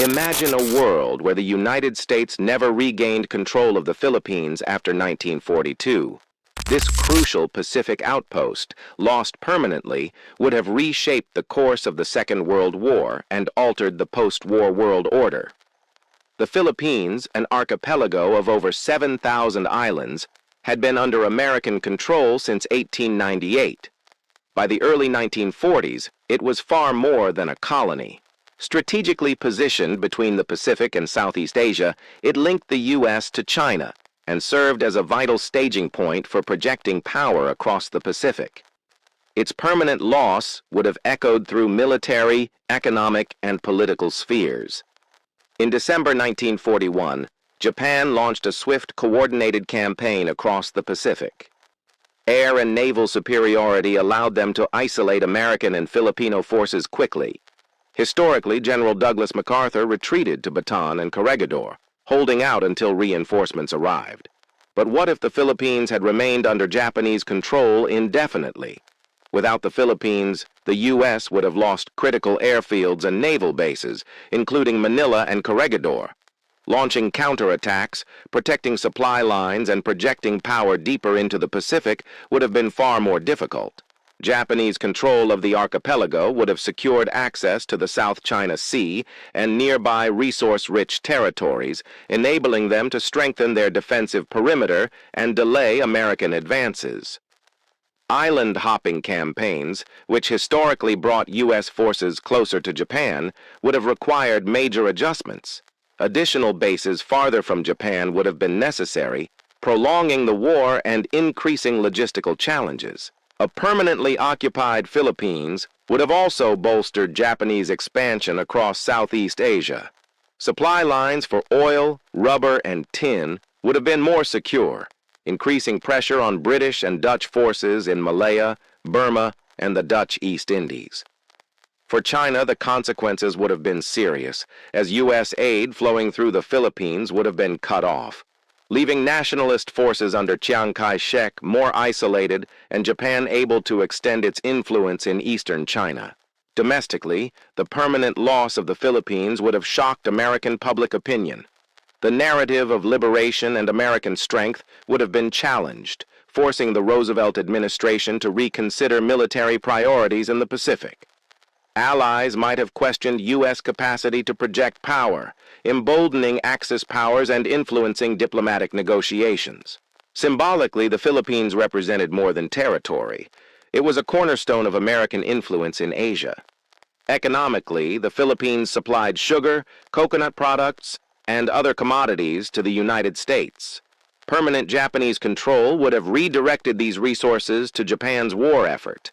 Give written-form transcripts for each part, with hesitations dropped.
Imagine a world where the United States never regained control of the Philippines after 1942. This crucial Pacific outpost, lost permanently, would have reshaped the course of the Second World War and altered the post-war world order. The Philippines, an archipelago of over 7,000 islands, had been under American control since 1898. By the early 1940s, it was far more than a colony. Strategically positioned between the Pacific and Southeast Asia, it linked the U.S. to China and served as a vital staging point for projecting power across the Pacific. Its permanent loss would have echoed through military, economic, and political spheres. In December 1941, Japan launched a swift, coordinated campaign across the Pacific. Air and naval superiority allowed them to isolate American and Filipino forces quickly. Historically, General Douglas MacArthur retreated to Bataan and Corregidor, holding out until reinforcements arrived. But what if the Philippines had remained under Japanese control indefinitely? Without the Philippines, the U.S. would have lost critical airfields and naval bases, including Manila and Corregidor. Launching counterattacks, protecting supply lines, and projecting power deeper into the Pacific would have been far more difficult. Japanese control of the archipelago would have secured access to the South China Sea and nearby resource-rich territories, enabling them to strengthen their defensive perimeter and delay American advances. Island-hopping campaigns, which historically brought U.S. forces closer to Japan, would have required major adjustments. Additional bases farther from Japan would have been necessary, prolonging the war and increasing logistical challenges. A permanently occupied Philippines would have also bolstered Japanese expansion across Southeast Asia. Supply lines for oil, rubber, and tin would have been more secure, increasing pressure on British and Dutch forces in Malaya, Burma, and the Dutch East Indies. For China, the consequences would have been serious, as U.S. aid flowing through the Philippines would have been cut off, leaving nationalist forces under Chiang Kai-shek more isolated and Japan able to extend its influence in eastern China. Domestically, the permanent loss of the Philippines would have shocked American public opinion. The narrative of liberation and American strength would have been challenged, forcing the Roosevelt administration to reconsider military priorities in the Pacific. Allies might have questioned U.S. capacity to project power, emboldening Axis powers and influencing diplomatic negotiations. Symbolically, the Philippines represented more than territory. It was a cornerstone of American influence in Asia. Economically, the Philippines supplied sugar, coconut products, and other commodities to the United States. Permanent Japanese control would have redirected these resources to Japan's war effort.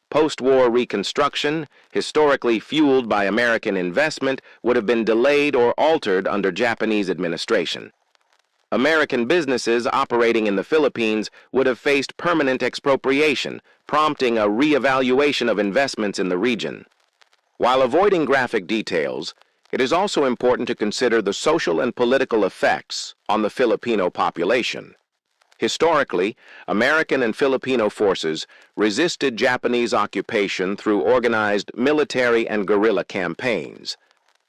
Post-war reconstruction, historically fueled by American investment, would have been delayed or altered under Japanese administration. American businesses operating in the Philippines would have faced permanent expropriation, prompting a re-evaluation of investments in the region. While avoiding graphic details, it is also important to consider the social and political effects on the Filipino population. Historically, American and Filipino forces resisted Japanese occupation through organized military and guerrilla campaigns.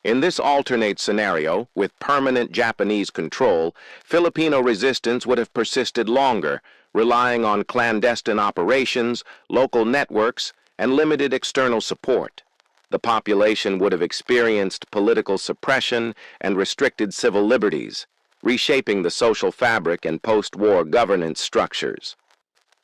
In this alternate scenario, with permanent Japanese control, Filipino resistance would have persisted longer, relying on clandestine operations, local networks, and limited external support. The population would have experienced political suppression and restricted civil liberties, reshaping the social fabric and post-war governance structures.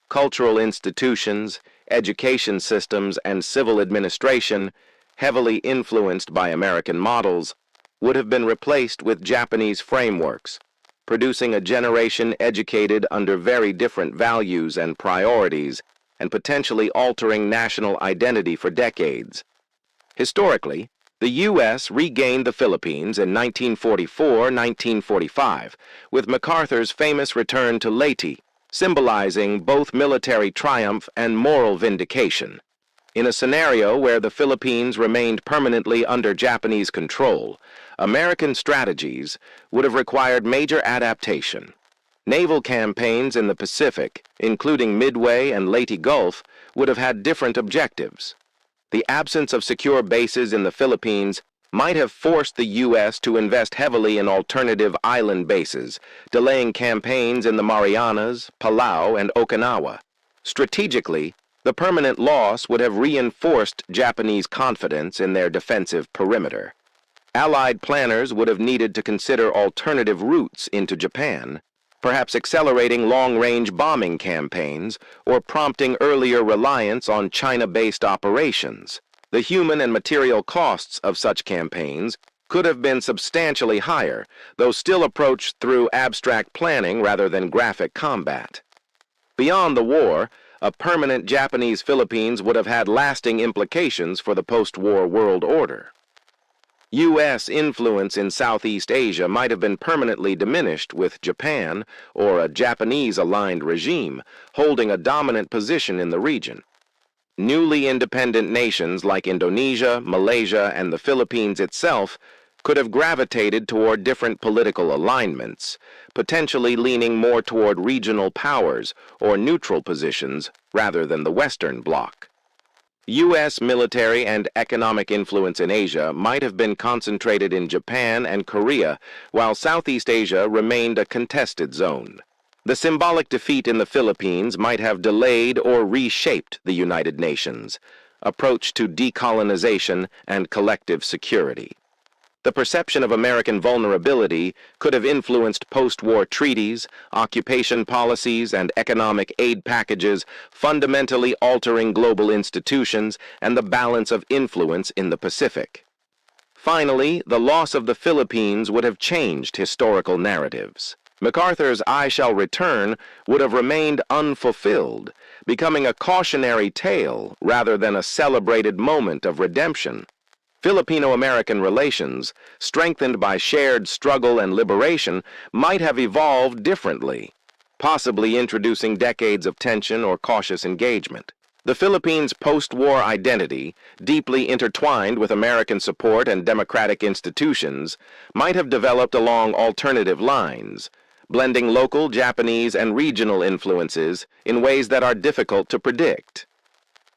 Cultural institutions, education systems, and civil administration, heavily influenced by American models, would have been replaced with Japanese frameworks, producing a generation educated under very different values and priorities, and potentially altering national identity for decades. Historically, the U.S. regained the Philippines in 1944-1945, with MacArthur's famous return to Leyte, symbolizing both military triumph and moral vindication. In a scenario where the Philippines remained permanently under Japanese control, American strategies would have required major adaptation. Naval campaigns in the Pacific, including Midway and Leyte Gulf, would have had different objectives. The absence of secure bases in the Philippines might have forced the U.S. to invest heavily in alternative island bases, delaying campaigns in the Marianas, Palau, and Okinawa. Strategically, the permanent loss would have reinforced Japanese confidence in their defensive perimeter. Allied planners would have needed to consider alternative routes into Japan, perhaps accelerating long-range bombing campaigns or prompting earlier reliance on China-based operations. The human and material costs of such campaigns could have been substantially higher, though still approached through abstract planning rather than graphic combat. Beyond the war, a permanent Japanese Philippines would have had lasting implications for the post-war world order. U.S. influence in Southeast Asia might have been permanently diminished, with Japan, or a Japanese-aligned regime, holding a dominant position in the region. Newly independent nations like Indonesia, Malaysia, and the Philippines itself could have gravitated toward different political alignments, potentially leaning more toward regional powers or neutral positions rather than the Western Bloc. U.S. military and economic influence in Asia might have been concentrated in Japan and Korea, while Southeast Asia remained a contested zone. The symbolic defeat in the Philippines might have delayed or reshaped the United Nations' approach to decolonization and collective security. The perception of American vulnerability could have influenced post-war treaties, occupation policies, and economic aid packages, fundamentally altering global institutions and the balance of influence in the Pacific. Finally, the loss of the Philippines would have changed historical narratives. MacArthur's "I shall return" would have remained unfulfilled, becoming a cautionary tale rather than a celebrated moment of redemption. Filipino-American relations, strengthened by shared struggle and liberation, might have evolved differently, possibly introducing decades of tension or cautious engagement. The Philippines' post-war identity, deeply intertwined with American support and democratic institutions, might have developed along alternative lines, blending local, Japanese, and regional influences in ways that are difficult to predict.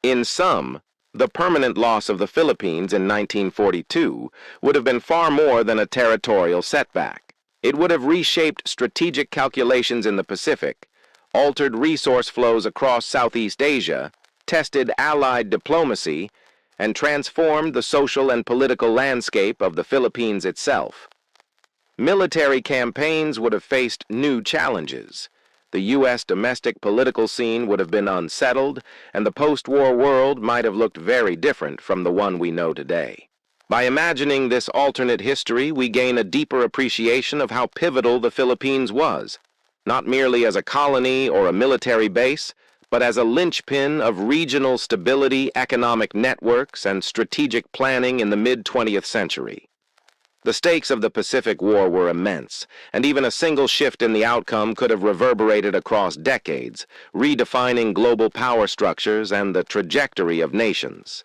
In sum, the permanent loss of the Philippines in 1942 would have been far more than a territorial setback. It would have reshaped strategic calculations in the Pacific, altered resource flows across Southeast Asia, tested Allied diplomacy, and transformed the social and political landscape of the Philippines itself. Military campaigns would have faced new challenges. The U.S. domestic political scene would have been unsettled, and the post-war world might have looked very different from the one we know today. By imagining this alternate history, we gain a deeper appreciation of how pivotal the Philippines was, not merely as a colony or a military base, but as a linchpin of regional stability, economic networks, and strategic planning in the mid-20th century. The stakes of the Pacific War were immense, and even a single shift in the outcome could have reverberated across decades, redefining global power structures and the trajectory of nations.